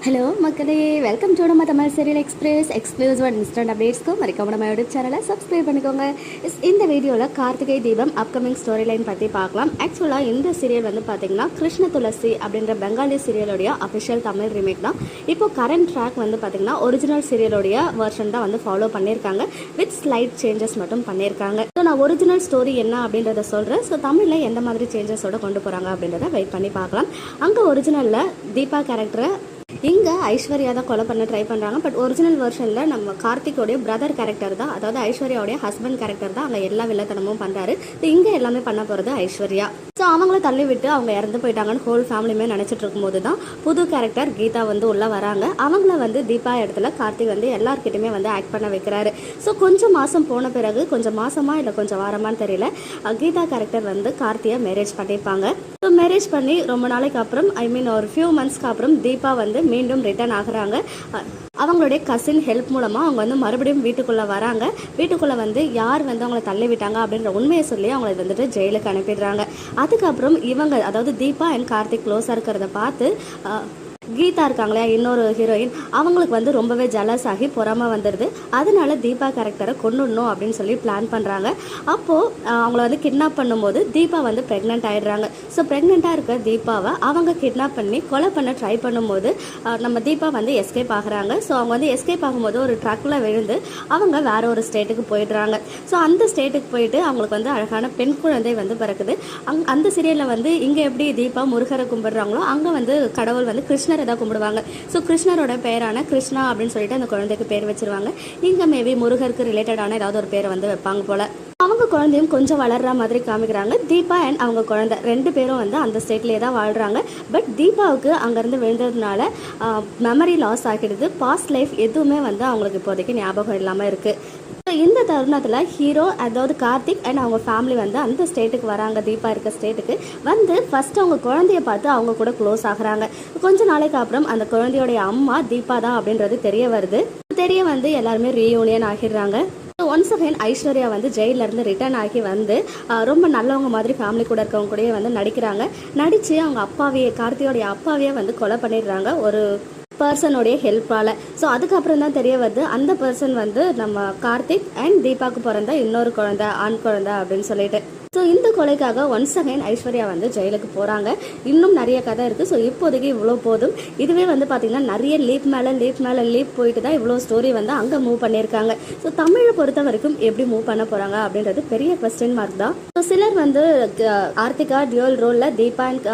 Hello மக்களே, welcome to நம்ம Tamil serial exclusive and instant அப்டேட்ஸ்க்கு மறக்காம நம்ம யூடியூப் சேனலை சப்ஸ்கிரைப் பண்ணிக்கோங்க. இந்த வீடியோவில் Karthigai Deepam upcoming story line பற்றி பார்க்கலாம். ஆக்சுவலாக இந்த சீரியல் வந்து பார்த்தீங்கன்னா கிருஷ்ண துளசி அப்படின்ற பெங்காலி சீரியலுடைய அஃபிஷியல் தமிழ் ரீமேக் தான். இப்போ கரண்ட் ட்ராக் வந்து பார்த்தீங்கன்னா ஒரிஜினல் சீரியலுடைய வெர்ஷன் தான் வந்து ஃபாலோ பண்ணியிருக்காங்க. வித் ஸ்லைட் சேஞ்சஸ் மட்டும் பண்ணியிருக்காங்க. ஸோ நான் ஒரிஜினல் ஸ்டோரி என்ன அப்படின்றத சொல்கிறேன். ஸோ தமிழில் எந்த மாதிரி சேஞ்சஸோட கொண்டு போகிறாங்க அப்படின்றத வெயிட் பண்ணி பார்க்கலாம். அங்கே ஒரிஜினலில் தீபா கேரக்டரை இங்கே ஐஸ்வர்யா தான் கொலை பண்ண ட்ரை பண்ணுறாங்க. பட் ஒரிஜினல் வெர்ஷனில் நம்ம கார்த்திகோடைய பிரதர் கேரக்டர் தான், அதாவது ஐஸ்வர்யாவுடைய ஹஸ்பண்ட் கேரக்டர் தான் அங்கே எல்லா வில்லத்தனமும் பண்ணுறாரு. இங்கே எல்லாமே பண்ண போகிறது ஐஸ்வர்யா. ஸோ அவங்கள தள்ளி விட்டு அவங்க இறந்து போயிட்டாங்கன்னு ஹோல் ஃபேமிலியுமே நினச்சிட்டு இருக்கும்போது தான் புது கேரக்டர் கீதா வந்து உள்ளே வராங்க. அவங்கள வந்து தீபா இடத்துல கார்த்திக் வந்து எல்லார்கிட்டையுமே வந்து ஆக்ட் பண்ண வைக்கிறாரு. ஸோ கொஞ்சம் மாதம் போன பிறகு, கொஞ்சம் மாதமா இல்லை கொஞ்சம் வாரமானு தெரியல, கீதா கேரக்டர் வந்து கார்த்தியை மேரேஜ் பண்ணியிருப்பாங்க. ஸோ மேரேஜ் பண்ணி ரொம்ப நாளைக்கு அப்புறம், ஒரு ஃபியூ மந்த்ஸ்க்கு அப்புறம் தீபா வந்து மீண்டும் ரிட்டர்ன் ஆகுறாங்க. அவங்களுடைய கசின் ஹெல்ப் மூலமாக அவங்க வந்து மறுபடியும் வீட்டுக்குள்ளே வராங்க. வீட்டுக்குள்ளே வந்து யார் வந்து அவங்கள தள்ளி விட்டாங்க அப்படின்ற உண்மையை சொல்லி அவங்களை வந்துட்டு ஜெயிலுக்கு அனுப்பிடுறாங்க. அதுக்கப்புறம் இவங்க, அதாவது தீபா அண்ட் கார்த்திக் க்ளோஸாக இருக்கிறத பார்த்து கீதா இருக்காங்களே இன்னொரு ஹீரோயின், அவங்களுக்கு வந்து ரொம்பவே ஜலஸ் ஆகி பொறாம வந்துடுது. அதனால தீபா கேரக்டரை கொண்டுடணும் அப்படின்னு சொல்லி பிளான் பண்ணுறாங்க. அப்போது அவங்கள வந்து கிட்னாப் பண்ணும்போது தீபா வந்து ப்ரெக்னென்ட் ஆகிடுறாங்க. ஸோ ப்ரெக்னெண்ட்டாக இருக்க தீபாவை அவங்க கிட்னாப் பண்ணி கொலை பண்ண ட்ரை பண்ணும்போது நம்ம தீபா வந்து எஸ்கேப் ஆகுறாங்க. ஸோ அவங்க வந்து எஸ்கேப் ஆகும்போது ஒரு ட்ரக்கில் விழுந்து அவங்க வேற ஒரு ஸ்டேட்டுக்கு போயிடுறாங்க. ஸோ அந்த ஸ்டேட்டுக்கு போயிட்டு அவங்களுக்கு வந்து அழகான பெண் குழந்தை வந்து பிறக்குது. அந்த சீரியலில் வந்து இங்கே எப்படி தீபா முருகரை கும்பிடுறாங்களோ அங்கே வந்து கடவுள் வந்து கிருஷ்ணர் தான் கும்பிடுவாங்க. ஸோ கிருஷ்ணரோட பேரான கிருஷ்ணா அப்படின்னு சொல்லிட்டு அந்த குழந்தைக்கு பேர் வச்சிருவாங்க. இங்கே மேபி முருகருக்கு ரிலேட்டடான ஏதாவது ஒரு பேரை வந்து வைப்பாங்க போல. அவங்க குழந்தையும் கொஞ்சம் வளர்ற மாதிரி காமிக்கிறாங்க. தீபா அண்ட் அவங்க குழந்தை ரெண்டு பேரும் வந்து அந்த ஸ்டேட்லேயே தான் வாழ்கிறாங்க. பட் தீபாவுக்கு அங்கேருந்து விழுந்ததுனால மெமரி லாஸ் ஆகிடுது. பாஸ்ட் லைஃப் எதுவுமே வந்து அவங்களுக்கு இப்போதைக்கு ஞாபகம் இல்லாமல் இருக்குது. இந்த தருணத்தில் ஹீரோ, அதாவது கார்த்திக் அண்ட் அவங்க ஃபேமிலி வந்து அந்த ஸ்டேட்டுக்கு வராங்க. தீபா இருக்க ஸ்டேட்டுக்கு வந்து ஃபர்ஸ்ட் அவங்க குழந்தைய பார்த்து அவங்க கூட க்ளோஸ் ஆகுறாங்க. கொஞ்ச நாளைக்கு அப்புறம் அந்த குழந்தையோடைய அம்மா தீபா தான் அப்படின்றது தெரிய வருது. தெரிய வந்து எல்லாருமே ரீயூனியன் ஆகிடுறாங்க. ஒன்ஸ் அகைன் ஐஸ்வர்யா வந்து ஜெயிலிருந்து ரிட்டர்ன் ஆகி வந்து ரொம்ப நல்லவங்க மாதிரி ஃபேமிலி கூட இருக்கவங்க கூடயே வந்து நடிக்கிறாங்க. நடித்து அவங்க அப்பாவையே, கார்த்தியோடைய அப்பாவையே வந்து கொலை பண்ணிடுறாங்க ஒரு பர்சனுடைய ஹெல்ப்பால். ஸோ அதுக்கப்புறம் தான் தெரிய வருது அந்த பர்சன் வந்து நம்ம கார்த்திக் அண்ட் தீபாவுக்கு பிறந்த இன்னொரு குழந்தை, ஆண் குழந்தை அப்படின்னு சொல்லிட்டு. ஸோ இந்த கொலைக்காக ஒன்ஸ் அகைன் ஐஸ்வர்யா வந்து ஜெயிலுக்கு போகிறாங்க. இன்னும் நிறைய கதை இருக்குது. ஸோ இப்போதைக்கு இவ்வளோ போதும். இதுவே வந்து பார்த்திங்கன்னா நிறைய லீப் மேலே லீப் போயிட்டு தான் இவ்வளோ ஸ்டோரி வந்து அங்கே மூவ் பண்ணியிருக்காங்க. ஸோ தமிழை பொறுத்த வரைக்கும் எப்படி மூவ் பண்ண போகிறாங்க அப்படின்றது பெரிய கொஸ்டின் மார்க் தான். ஸோ சிலர் வந்து ஆர்த்திகா டியூல் ரோலில் தீபா அண்ட்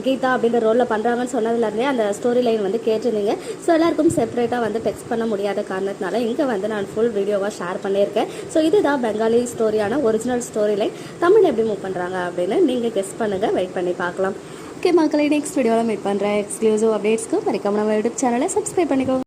கீதா அப்படின்ற ரோலில் பண்ணுறாங்கன்னு சொன்னதுலேருந்தே அந்த ஸ்டோரி லைன் வந்து கேட்டிருந்தீங்க. ஸோ எல்லாருக்கும் செப்பரேட்டாக வந்து டெக்ஸ்ட் பண்ண முடியாத காரணத்தினால இங்கே வந்து நான் ஃபுல் வீடியோவாக ஷேர் பண்ணியிருக்கேன். ஸோ இதுதான் பெங்காலி ஸ்டோரியான ஒரிஜினல் ஸ்டோரி லைன். தமிழ் எப்படி மூவ் பண்ணுறாங்க அப்படின்னு நீங்கள் கெஸ் பண்ணுங்கள். வெயிட் பண்ணி பார்க்கலாம். ஓகே மக்களை, நெக்ஸ்ட் வீடியோவில் மீட் பண்ணுறேன். எக்ஸ்க்ளூசிவ் அப்டேட்ஸ்க்கு மறக்காம நம்ம யூடியூப் சேனலை சப்ஸ்கிரைப் பண்ணிக்கோங்க.